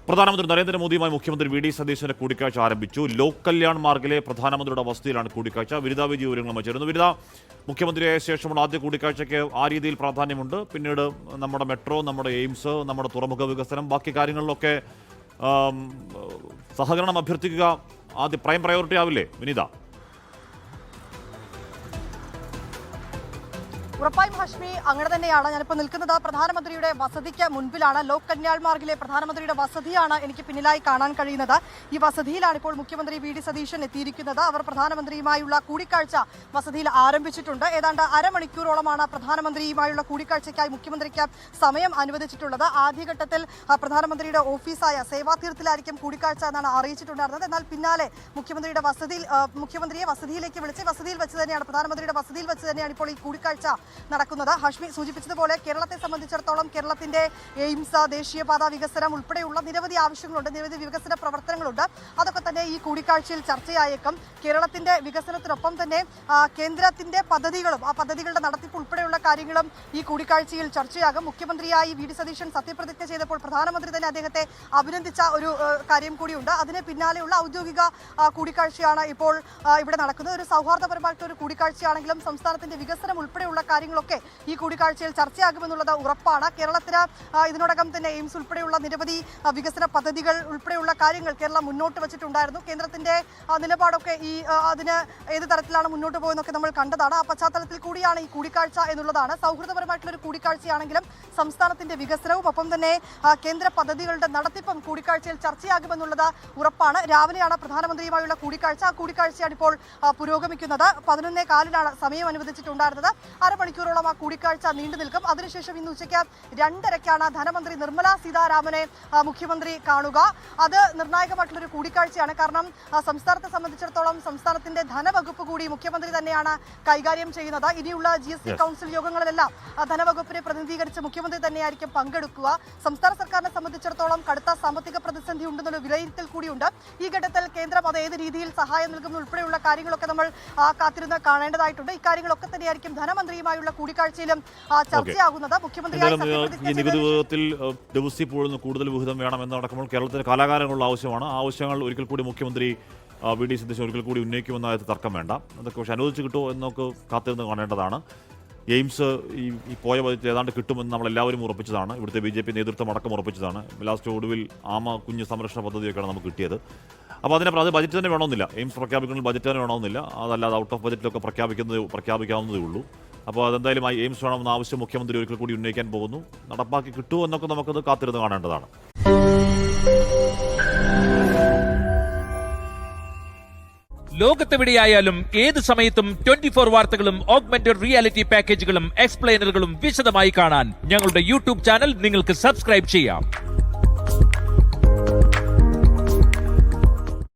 പ്രധാനമന്ത്രി നരേന്ദ്രമോദിയുമായി മുഖ്യമന്ത്രി വി ഡി സതീശന്റെ കൂടിക്കാഴ്ച ആരംഭിച്ചു. ലോക് കല്യാൺ മാർഗിലെ പ്രധാനമന്ത്രിയുടെ വസതിയിലാണ് കൂടിക്കാഴ്ച. വിനിത വിജി വിവരങ്ങളുമായി ചേരുന്നു. വിനിത, മുഖ്യമന്ത്രിയായ ശേഷമുള്ള ആദ്യ കൂടിക്കാഴ്ചയ്ക്ക് ആ രീതിയിൽ പ്രാധാന്യമുണ്ട്. പിന്നീട് നമ്മുടെ മെട്രോ, നമ്മുടെ എയിംസ്, നമ്മുടെ തുറമുഖ വികസനം, ബാക്കി കാര്യങ്ങളിലൊക്കെ സഹകരണം അഭ്യർത്ഥിക്കുക ആദ്യ പ്രൈം പ്രയോറിറ്റി ആവില്ലേ വിനിത? ഉറപ്പായും ഹാഷ്മി, അങ്ങനെ തന്നെയാണ്. ഞാനിപ്പോൾ നിൽക്കുന്നത് പ്രധാനമന്ത്രിയുടെ വസതിക്ക് മുൻപിലാണ്. ലോക് കല്യാൺ മാർഗിലെ പ്രധാനമന്ത്രിയുടെ വസതിയാണ് എനിക്ക് പിന്നിലായി കാണാൻ കഴിയുന്നത്. ഈ വസതിയിലാണ് ഇപ്പോൾ മുഖ്യമന്ത്രി വി ഡി സതീശൻ എത്തിയിരിക്കുന്നത്. അവർ പ്രധാനമന്ത്രിയുമായുള്ള കൂടിക്കാഴ്ച വസതിയിൽ ആരംഭിച്ചിട്ടുണ്ട്. ഏതാണ്ട് അരമണിക്കൂറോളമാണ് പ്രധാനമന്ത്രിയുമായുള്ള കൂടിക്കാഴ്ചയ്ക്കായി മുഖ്യമന്ത്രിക്ക് സമയം അനുവദിച്ചിട്ടുള്ളത്. ആദ്യഘട്ടത്തിൽ പ്രധാനമന്ത്രിയുടെ ഓഫീസായ സേവാതീർത്ഥത്തിലായിരിക്കും കൂടിക്കാഴ്ച എന്നാണ് അറിയിച്ചിട്ടുണ്ടായിരുന്നത്. എന്നാൽ പിന്നാലെ മുഖ്യമന്ത്രിയെ വസതിയിലേക്ക് വിളിച്ച് വസതിയിൽ വെച്ച് തന്നെയാണ് പ്രധാനമന്ത്രിയുടെ വസതിയിൽ വെച്ച് തന്നെയാണ് ഇപ്പോൾ ഈ കൂടിക്കാഴ്ച നടക്കുന്നത്. ഹാഷ്മി സൂചിപ്പിച്ചതുപോലെ കേരളത്തെ സംബന്ധിച്ചിടത്തോളം കേരളത്തിന്റെ എയിംസ്, ദേശീയപാത വികസനം ഉൾപ്പെടെയുള്ള നിരവധി ആവശ്യങ്ങളുണ്ട്, നിരവധി വികസന പ്രവർത്തനങ്ങളുണ്ട്. അതൊക്കെ തന്നെ ഈ കൂടിക്കാഴ്ചയിൽ ചർച്ചയായേക്കും. കേരളത്തിന്റെ വികസനത്തിനൊപ്പം തന്നെ കേന്ദ്രത്തിന്റെ പദ്ധതികളും ആ പദ്ധതികളുടെ നടത്തിപ്പ് ഉൾപ്പെടെയുള്ള കാര്യങ്ങളും ഈ കൂടിക്കാഴ്ചയിൽ ചർച്ചയാകും. മുഖ്യമന്ത്രിയായി വി ഡി സതീശൻ സത്യപ്രതിജ്ഞ ചെയ്തപ്പോൾ പ്രധാനമന്ത്രി തന്നെ അദ്ദേഹത്തെ അഭിനന്ദിച്ച ഒരു കാര്യം കൂടിയുണ്ട്. അതിന് പിന്നാലെയുള്ള ഔദ്യോഗിക കൂടിക്കാഴ്ചയാണ് ഇപ്പോൾ ഇവിടെ നടക്കുന്നത്. ഒരു സൗഹാർദ്ദപരമായിട്ടുള്ള ഒരു കൂടിക്കാഴ്ചയാണെങ്കിലും സംസ്ഥാനത്തിന്റെ വികസനം ഉൾപ്പെടെയുള്ള കാര്യങ്ങളൊക്കെ ഈ കൂടിക്കാഴ്ചയിൽ ചർച്ചയാകുമെന്നുള്ളത് ഉറപ്പാണ്. കേരളത്തിന് ഇതിനോടകം തന്നെ എയിംസ് ഉൾപ്പെടെയുള്ള നിരവധി വികസന പദ്ധതികൾ ഉൾപ്പെടെയുള്ള കാര്യങ്ങൾ കേരളം മുന്നോട്ട് വെച്ചിട്ടുണ്ടായിരുന്നു. കേന്ദ്രത്തിന്റെ നിലപാടൊക്കെ അതിന് ഏത് തരത്തിലാണ് മുന്നോട്ട് പോയെന്നൊക്കെ നമ്മൾ കണ്ടതാണ്. ആ പശ്ചാത്തലത്തിൽ കൂടിയാണ് ഈ കൂടിക്കാഴ്ച എന്നുള്ളതാണ്. സൗഹൃദപരമായിട്ടുള്ള ഒരു കൂടിക്കാഴ്ചയാണെങ്കിലും സംസ്ഥാനത്തിന്റെ വികസനവും ഒപ്പം തന്നെ കേന്ദ്ര പദ്ധതികളുടെ നടത്തിപ്പും കൂടിക്കാഴ്ചയിൽ ചർച്ചയാകുമെന്നുള്ളത് ഉറപ്പാണ്. രാവിലെയാണ് പ്രധാനമന്ത്രിയുമായുള്ള കൂടിക്കാഴ്ച. ആ കൂടിക്കാഴ്ചയാണ് ഇപ്പോൾ പുരോഗമിക്കുന്നത്. 11:15 സമയം അനുവദിച്ചിട്ടുണ്ടായിരുന്നത്. അരമണിക്കൂറോളം ആ കൂടിക്കാഴ്ച നീണ്ടു നിൽക്കും. അതിനുശേഷം ഇന്ന് ഉച്ചയ്ക്ക് 2:30 ധനമന്ത്രി നിർമ്മല സീതാരാമനെ മുഖ്യമന്ത്രി കാണുക. അത് നിർണായകമായിട്ടുള്ളൊരു കൂടിക്കാഴ്ചയാണ്. കാരണം സംസ്ഥാനത്തെ സംബന്ധിച്ചിടത്തോളം സംസ്ഥാനത്തിന്റെ ധനവകുപ്പ് കൂടി മുഖ്യമന്ത്രി തന്നെയാണ് കൈകാര്യം ചെയ്യുന്നത്. ഇനിയുള്ള GST കൗൺസിൽ യോഗങ്ങളിലെല്ലാം ധനവകുപ്പിനെ പ്രതിനിധീകരിച്ച് മുഖ്യമന്ത്രി തന്നെയായിരിക്കും പങ്കെടുക്കുക. സംസ്ഥാന സർക്കാരിനെ സംബന്ധിച്ചിടത്തോളം കടുത്ത സാമ്പത്തിക പ്രതിസന്ധി ഉണ്ടെന്നുള്ള വിലയിരുത്തൽ കൂടിയുണ്ട്. ഈ ഘട്ടത്തിൽ കേന്ദ്രം അത് ഏത് രീതിയിൽ സഹായം നൽകുന്ന ഉൾപ്പെടെയുള്ള കാര്യങ്ങളൊക്കെ നമ്മൾ കാത്തിരുന്ന് കാണേണ്ടതായിട്ടുണ്ട്. ഇക്കാര്യങ്ങളൊക്കെ തന്നെയായിരിക്കും ധനമന്ത്രിയുമായുള്ള കൂടിക്കാഴ്ചയിലും ചർച്ചയാകുന്നത്. ഈ നികുതി വിഹിതത്തിൽ കൂടുതൽ വിഹിതം വേണമെന്നടക്കമ്പോൾ കേരളത്തിന് കാലാകാലങ്ങളുള്ള ആവശ്യമാണ്. ആവശ്യങ്ങൾ ഒരിക്കൽ കൂടി മുഖ്യമന്ത്രി വി ഡി സതീശൻ ഒരിക്കൽ കൂടി ഉന്നയിക്കുമെന്ന കാര്യത്തിൽ തർക്കം വേണ്ട. അതൊക്കെ പക്ഷേ അനുവദിച്ച് കിട്ടുമോ എന്നൊക്കെ കാത്തിരുന്ന് കാണേണ്ടതാണ്. എയിംസ് ഈ പോയ ബജറ്റിൽ ഏതാണ്ട് കിട്ടുമെന്ന് നമ്മളെല്ലാവരും ഉറപ്പിച്ചതാണ്. ഇവിടുത്തെ BJP നേതൃത്വം അടക്കം ഉറപ്പിച്ചതാണ്. ലാസ്റ്റ് ഒടുവിൽ കുഞ്ഞ് സംരക്ഷണ പദ്ധതിയൊക്കെയാണ് നമുക്ക് കിട്ടിയത്. അപ്പോൾ അത് ബജറ്റ് തന്നെ വേണമെന്നില്ല. എയിംസ് പ്രഖ്യാപിക്കുന്നത് ബജറ്റ് തന്നെ വേണമെന്നില്ല. അതല്ലാതെ ഔട്ട് ഓഫ് ബജറ്റിലൊക്കെ പ്രഖ്യാപിക്കാവുന്നതേ ഉള്ളൂ. അപ്പോൾ അതെന്തായാലും എയിംസ് വേണമെന്ന ആവശ്യം മുഖ്യമന്ത്രി ഒരിക്കൽ കൂടി ഉന്നയിക്കാൻ പോകുന്നു. നടപ്പാക്കി കിട്ടുമോ എന്നൊക്കെ നമുക്കത് കാത്തിരുന്ന് കാണേണ്ടതാണ്. ലോകത്തെവിടെയായാലും ഏത് സമയത്തും 24 വാർത്തകളും ഓഗ്മെന്റഡ് റിയാലിറ്റി പാക്കേജുകളും എക്സ്പ്ലെയിനറുകളും വിശദമായി കാണാൻ ഞങ്ങളുടെ YouTube ചാനൽ നിങ്ങൾക്ക് സബ്സ്ക്രൈബ് ചെയ്യാം.